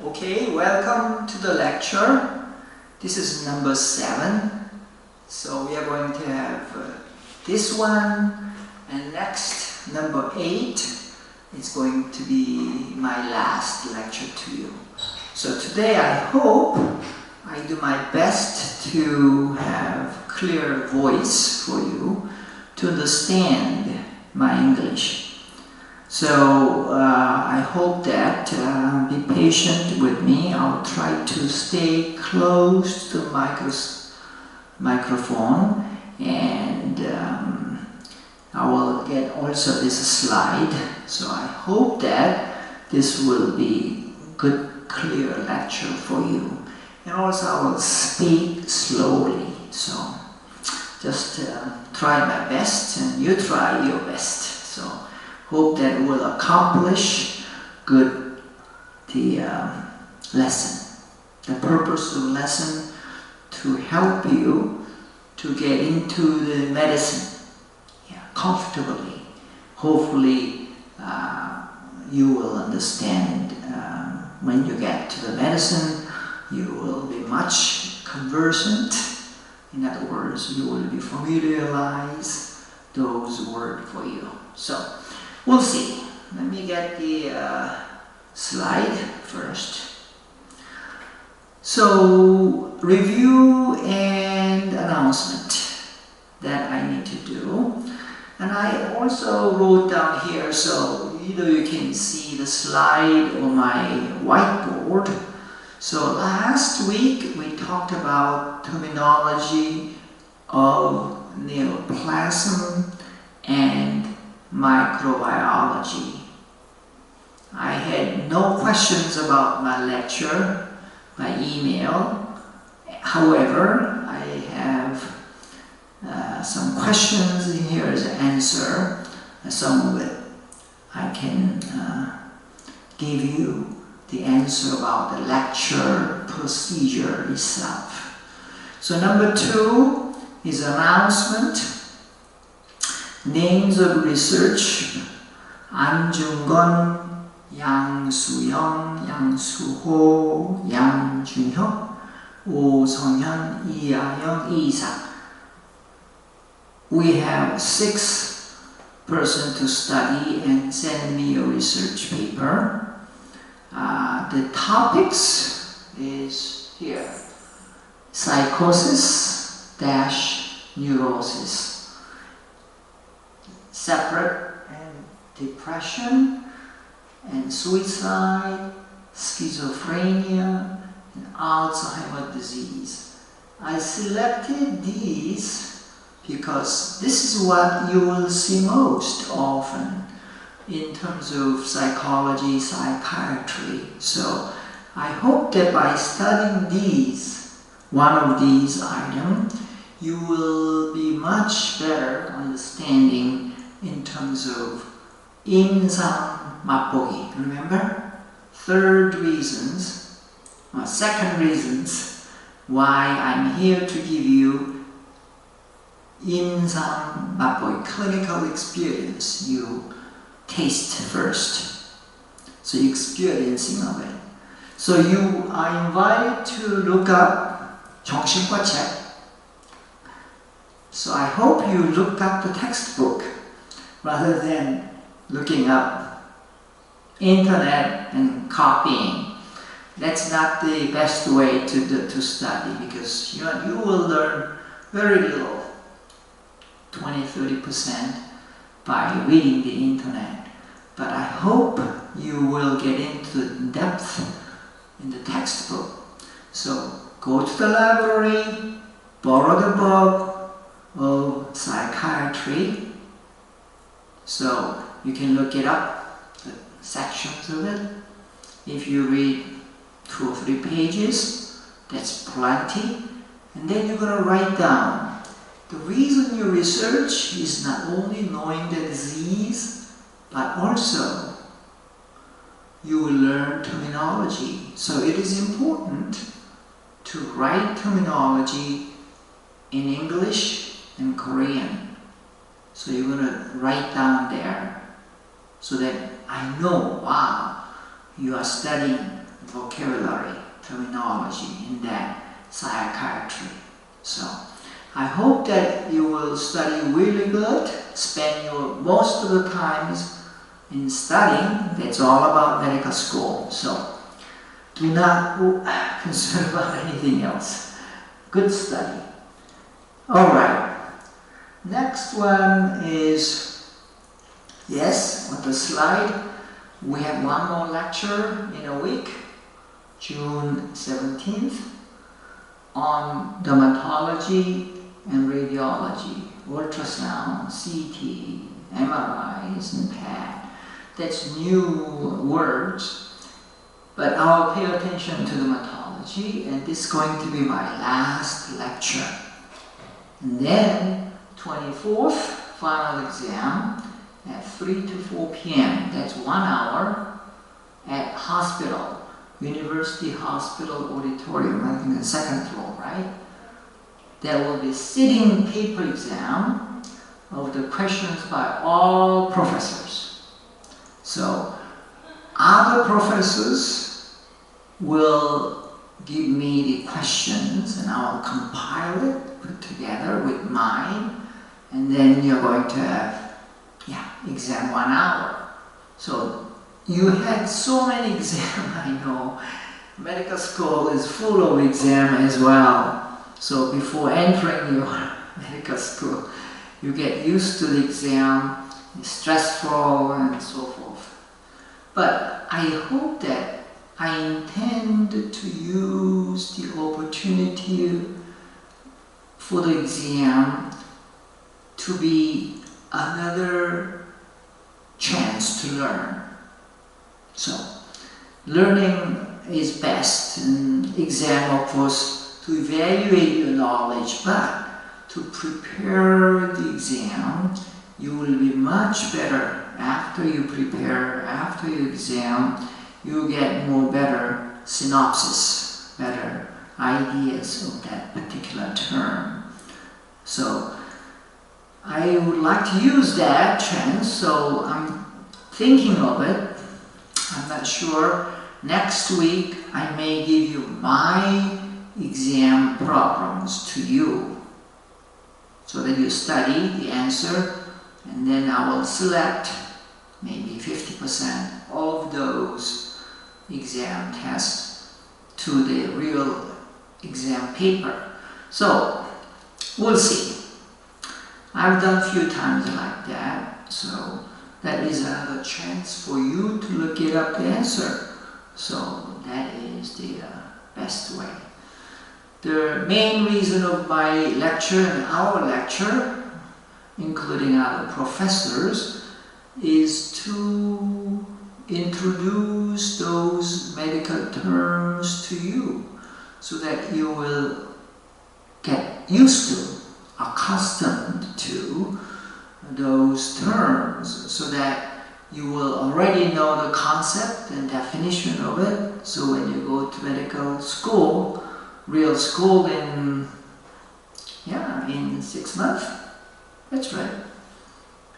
Okay, welcome to the lecture. This is number 7. So we are going to have this one, and next, number 8, is going to be my last lecture to you. So today I hope I do my best to have clear voice for you to understand my English. So I hope that be patient with me. I'll try to stay close to the microphone, and I will get also this slide. So I hope that this will be good, clear lecture for you. And also I will speak slowly. So just try my best, and you try your best. So hope that will accomplish good the lesson. The purpose of the lesson to help you to get into the medicine comfortably. Hopefully you will understand when you get to the medicine, you will be much conversant. In other words, you will be familiarized those words for you. So we'll see. Let me get the slide first. So, review and announcement that I need to do. And I also wrote down here, so either you can see the slide on my whiteboard. So last week we talked about terminology of neoplasm and microbiology. I had no questions about my lecture by email. However, I have some questions in here as an answer. Some of it I can give you the answer about the lecture procedure itself. So number 2 is announcement. Names of research: 안중건, 양수영, 양수호, 양준혁, 오성현, 이하영, 이상. We have 6 persons to study and send me a research paper. The topics is here: psychosis - neurosis, separate and depression and suicide, schizophrenia, and Alzheimer's disease. I selected these because this is what you will see most often in terms of psychology, psychiatry. So I hope that by studying one of these items, you will be much better understanding in terms of 인상 맛보기. Remember? Second reasons why I'm here to give you 인상 맛보기, clinical experience. You taste first. So experiencing of it. So you are invited to look up 정신과 책. So I hope you look up the textbook rather than looking up internet and copying. That's not the best way to study, because you will learn very little, 20–30% by reading the internet. But I hope you will get into depth in the textbook. So go to the library, borrow the book of psychiatry, so you can look it up, the sections of it. If you read 2 or 3 pages, that's plenty. And then you're going to write down. The reason you research is not only knowing the disease, but also you will learn terminology. So it is important to write terminology in English and Korean. So you're going to write down there so that I know, wow, you are studying vocabulary, terminology in that psychiatry. So I hope that you will study really good, spend your most of the times in studying. That's all about medical school. So do not concern about anything else. Good study. Alright. Next one is, yes, on the slide, we have one more lecture in a week, June 17th, on dermatology and radiology, ultrasound, CT, MRIs, and PET. That's new words, but I'll pay attention to dermatology, and this is going to be my last lecture. And then 24th, final exam at 3 to 4 p.m. That's 1 hour at hospital, University Hospital Auditorium, I think the second floor, right? There will be sitting paper exam of the questions by all professors. So other professors will give me the questions and I'll compile it, put together with mine, and then you're going to have, exam 1 hour. So you had so many exams, I know. Medical school is full of exam as well. So before entering your medical school, you get used to the exam, it's stressful and so forth. But I hope that I intend to use the opportunity for the exam to be another chance to learn. So learning is best, and exam of course to evaluate your knowledge, but to prepare the exam, you will be much better after you prepare, after your exam. You get more better synopsis, better ideas of that particular term. So I would like to use that chance, so I'm thinking of it. I'm not sure. Next week I may give you my exam problems to you so that you study the answer, and then I will select maybe 50% of those exam tests to the real exam paper. So we'll see. I've done a few times like that, so that is another chance for you to look it up the answer. So that is the best way. The main reason of my lecture and our lecture, including other professors, is to introduce those medical terms to you so that you will get used to, accustomed to those terms, so that you will already know the concept and definition of it. So when you go to medical school, real school in 6 months, that's right.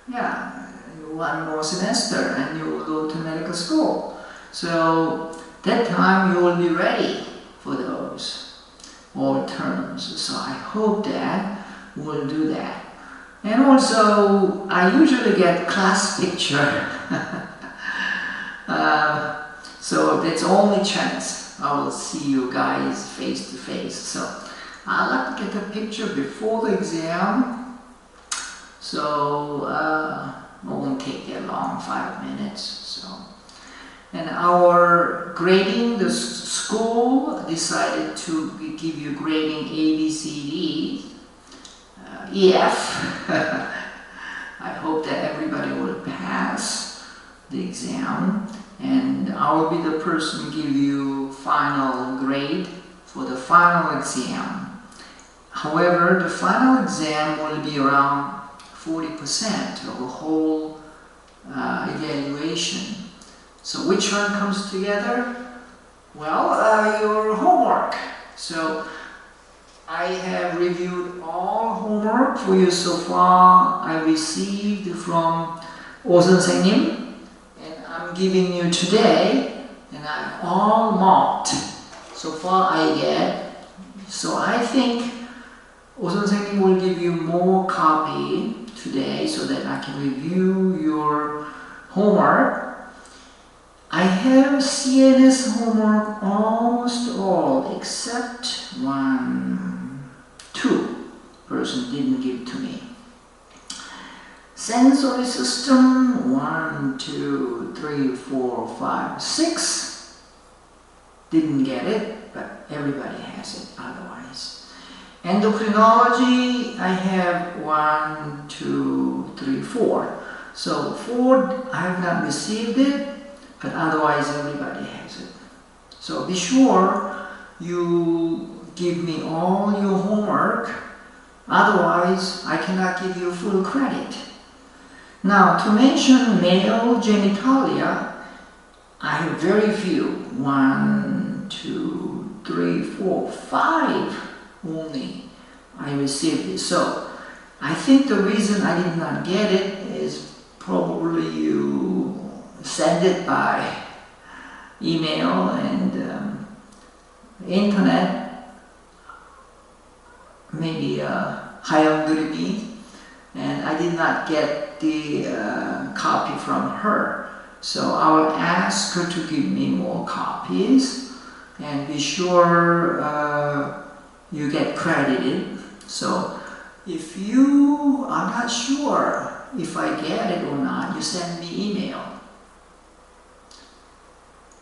Yeah, one more semester and you will go to medical school. So that time you will be ready for those all terms. So I hope that we'll do that. And also, I usually get class picture. So that's only chance I will see you guys face to face. So I like to get a picture before the exam. So it won't take that long, 5 minutes. So, and our grading, the school decided to give you grading A, B, C, D, E, F. I hope that everybody will pass the exam, and I will be the person give you final grade for the final exam. However, the final exam will be around 40% of the whole evaluation. So which one comes together? Well, your homework. So I have reviewed all homework for you so far. I received from O 선생님, and I'm giving you today, and and I all marked. So far I get. So I think O 선생님 will give you more copy today so that I can review your homework. I have CNS homework almost all except two person didn't give to me. Sensory system, 1, 2, 3, 4, 5, 6. Didn't get it, but everybody has it otherwise. Endocrinology, I have 1, 2, 3, 4. So 4, I have not received it, but otherwise everybody has it. So be sure you give me all your homework, otherwise I cannot give you full credit. Now, to mention male genitalia, I have very few. 1, 2, 3, 4, 5 only I received it. So I think the reason I did not get it is probably you send it by email and internet, maybe 하영 그림이, and I did not get the copy from her. So I will ask her to give me more copies and be sure you get credited. So if you are not sure if I get it or not, you send me email.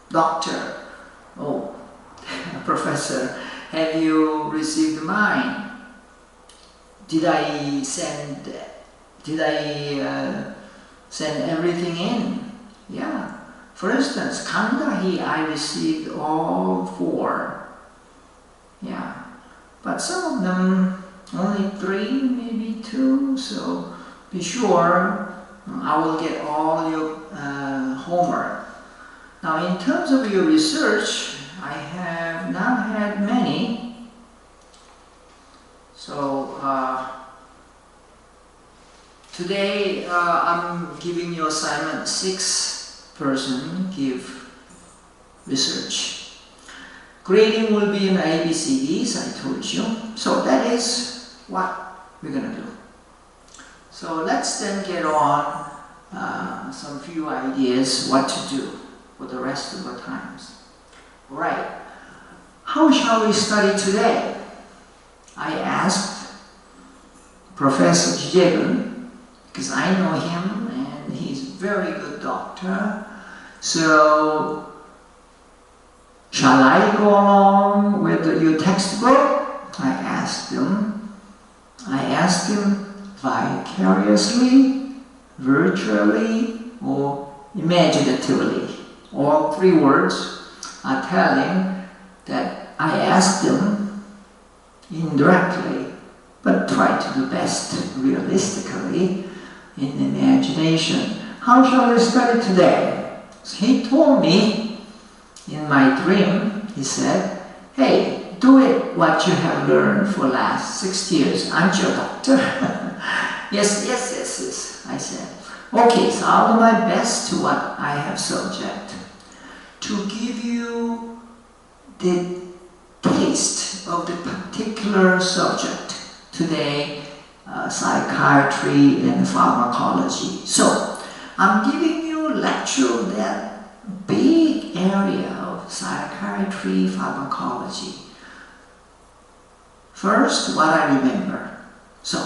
Doctor, oh, Professor, have you received mine? Did I send everything in? Yeah. For instance, Kandahi, I received all 4. Yeah. But some of them, only 3, maybe 2. So be sure I will get all your homework. Now, in terms of your research, I have not had many. So today I'm giving you assignment 6 person give research. Grading will be in ABCDs, I told you. So that is what we're going to do. So let's then get on some few ideas what to do for the rest of the times. Right. How shall we study today? I asked Professor Jijegun, because I know him and he's a very good doctor. So, shall I go along with your textbook? I asked him. I asked him vicariously, virtually, or imaginatively. All 3 words are telling that I asked him indirectly, but try to do best realistically in imagination. How shall I study today? So he told me in my dream, he said, hey, do it what you have learned for last 6 years. Aren't you a doctor? Yes, I said. Okay, so I'll do my best to what I have subject to give you the taste of the particular subject today, psychiatry and pharmacology. So I'm giving you a lecture of that big area of psychiatry, pharmacology. First, what I remember. So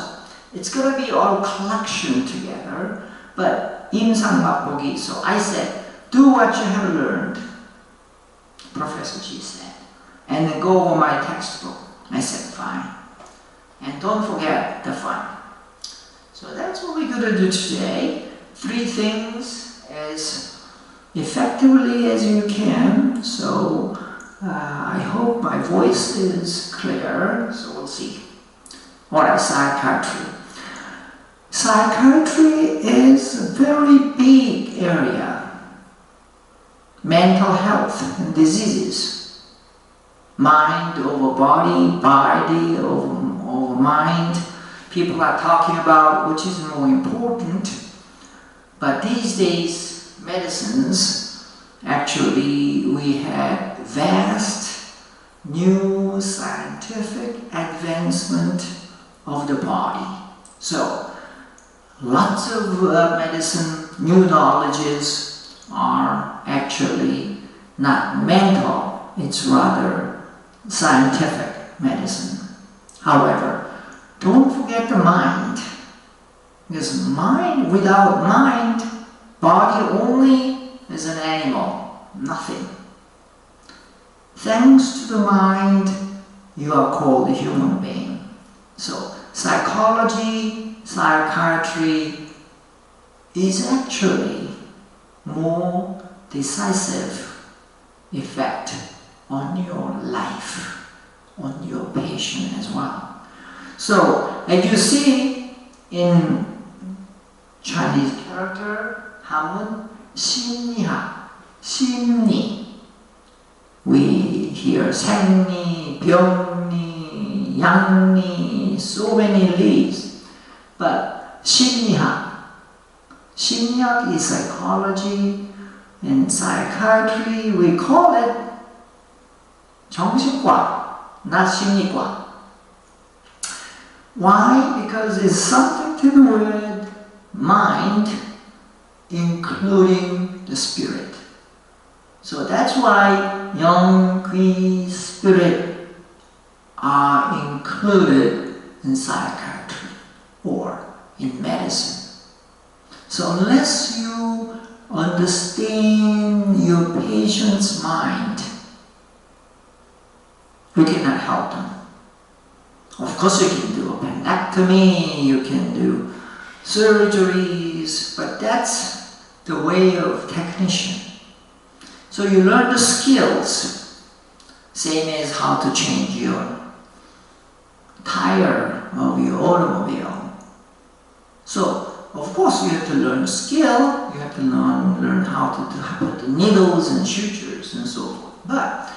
it's going to be all collection together, but 임상 맛보기. So I said, do what you have learned, Professor G said, and then go over my textbook. I said, fine. And don't forget the fun. So that's what we're going to do today. 3 things as effectively as you can. So I hope my voice is clear. So we'll see. Alright, psychiatry. Psychiatry is a very big area. Mental health and diseases. Mind over body, body over mind. People are talking about which is more important. But these days, medicines Actually, we had vast new scientific advancement of the body. So, lots of medicine, new knowledges are actually not mental, it's rather scientific medicine. However, don't forget the mind, because mind, without mind, body only is an animal, nothing. Thanks to the mind, you are called a human being. So, psychology, psychiatry is actually more decisive effect on your life, on your patient as well. So, as you see in Chinese character, 한문 심리학, 심리. We hear 생리, 병리, 양리, so many leaves. But 심리학 is psychology, and psychiatry, we call it 정신과, not 심리과. Why? Because it's something to do with mind, including the spirit. So that's why yang, qui, spirit are included in psychiatry or in medicine. So unless you understand your patient's mind, you cannot help them. Of course you can do appendectomy, you can do surgeries, but that's the way of technician. So you learn the skills, same as how to change your tire of your automobile. So of course you have to learn the skill, you have to learn how to put the needles and sutures and so forth. But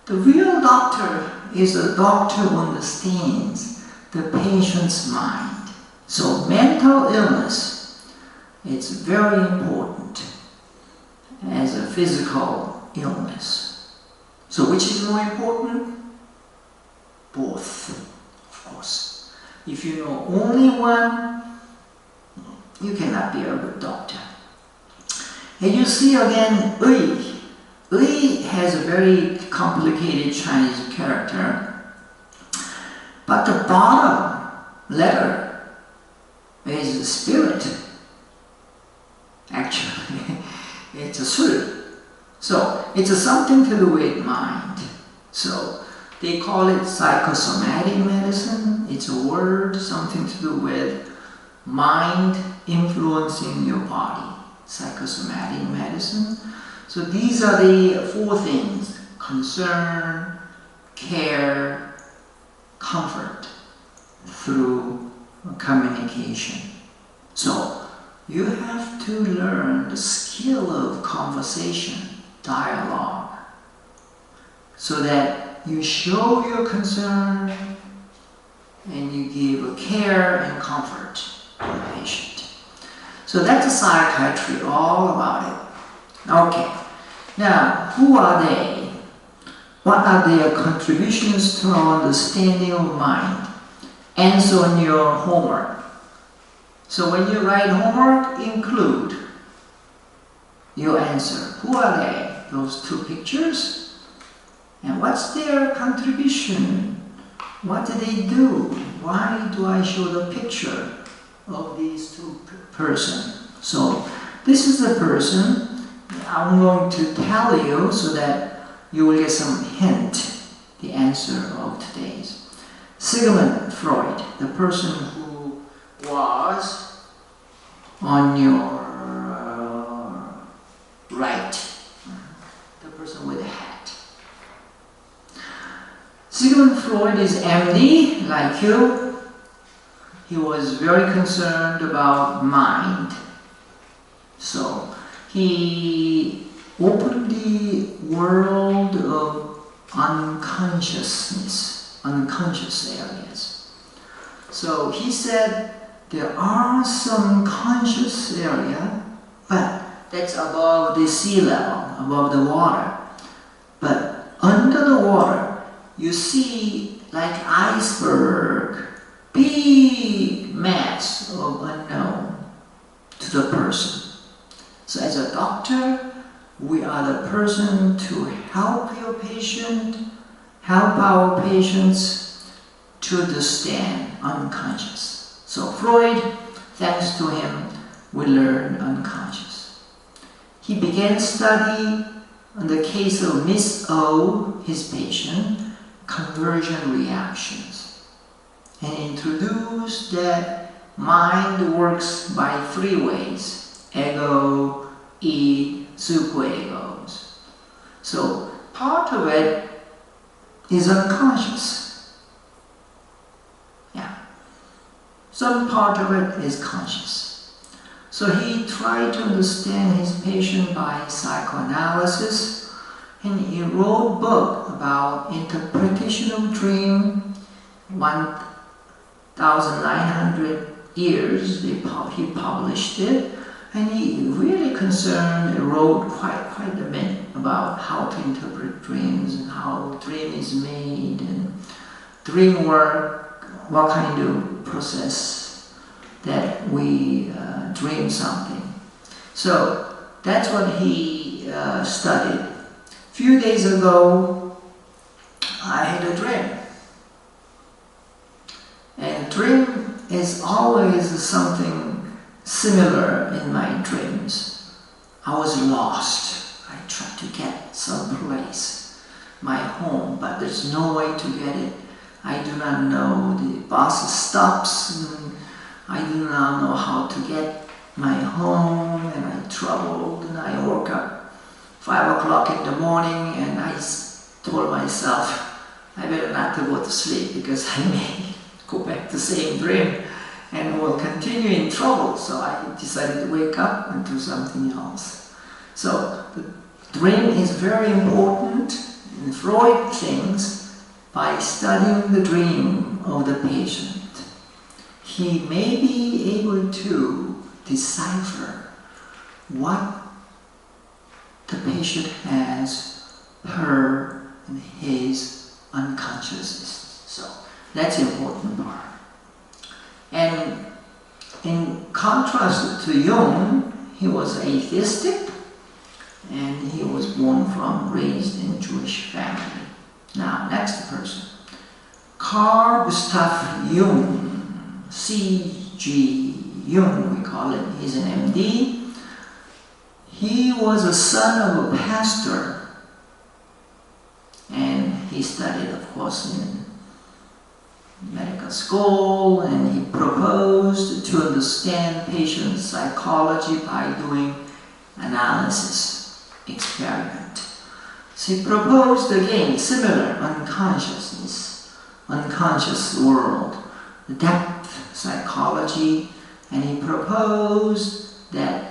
the real doctor is a doctor who understands the patient's mind. So mental illness, it's very important as a physical illness. So which is more important? Both, of course. If you know only one, you cannot be a good doctor. And you see again, 의의 has a very complicated Chinese character, but the bottom letter is spirit. Actually, it's a 술. So it's something to do with mind. So they call it psychosomatic medicine. It's a word, something to do with mind influencing your body. Psychosomatic medicine. So these are the four things: concern, care, comfort through communication. So you have to learn the skill of conversation, dialogue, so that you show your concern and you give a care and comfort to the patient. So that's a psychiatry, all about it. Okay, now who are they? What are their contributions to our understanding of mind? Answer on your homework. So when you write homework, include your answer. Who are they? Those two pictures? And what's their contribution? What do they do? Why do I show the picture of these two persons? So this is the person. I'm going to tell you so that you will get some hint, the answer of today's. Sigmund Freud, the person who was on your right, the person with the hat. Sigmund Freud is MD, like you. He was very concerned about mind. So he opened the world of unconsciousness, unconscious areas. So he said there are some conscious area, but that's above the sea level, above the water. But under the water, you see like iceberg, big mass of unknown to the person. So as a doctor, we are the person to help your patient, help our patients to understand unconscious. So Freud, thanks to him, we learn unconscious. He began study on the case of Miss O, his patient, conversion reactions, and introduced that mind works by 3 ways: ego, id, superegos. So part of it is unconscious. Yeah. Some part of it is conscious. So he tried to understand his patient by psychoanalysis, and he wrote a book about interpretation of dream. 1,900 years he published it, and he really wrote quite a bit about how to interpret dreams and how dream is made and dream work, what kind of process that we dream something. So that's what he studied. A few days ago, I had a dream. And dream is always something similar in my dreams. I was lost. I tried to get someplace, my home, but there's no way to get it. I do not know. The bus stops, and I do not know how to get my home, and I troubled, and I woke up 5 o'clock in the morning, and I told myself, I better not to go to sleep because I may go back to the same dream and will continue in trouble. So I decided to wake up and do something else. So the dream is very important, and Freud thinks by studying the dream of the patient, he may be able to decipher what the patient has, her, and his unconsciousness. So that's the important part. And in contrast to Jung, he was atheistic, and he was raised in Jewish family. Now, next person. Carl Gustav Jung, C.G. Jung, we call it. He's an MD. He was a son of a pastor, and he studied, of course, in medical school, and he proposed to understand patient psychology by doing analysis experiment. So he proposed again similar unconscious world, depth psychology, and he proposed that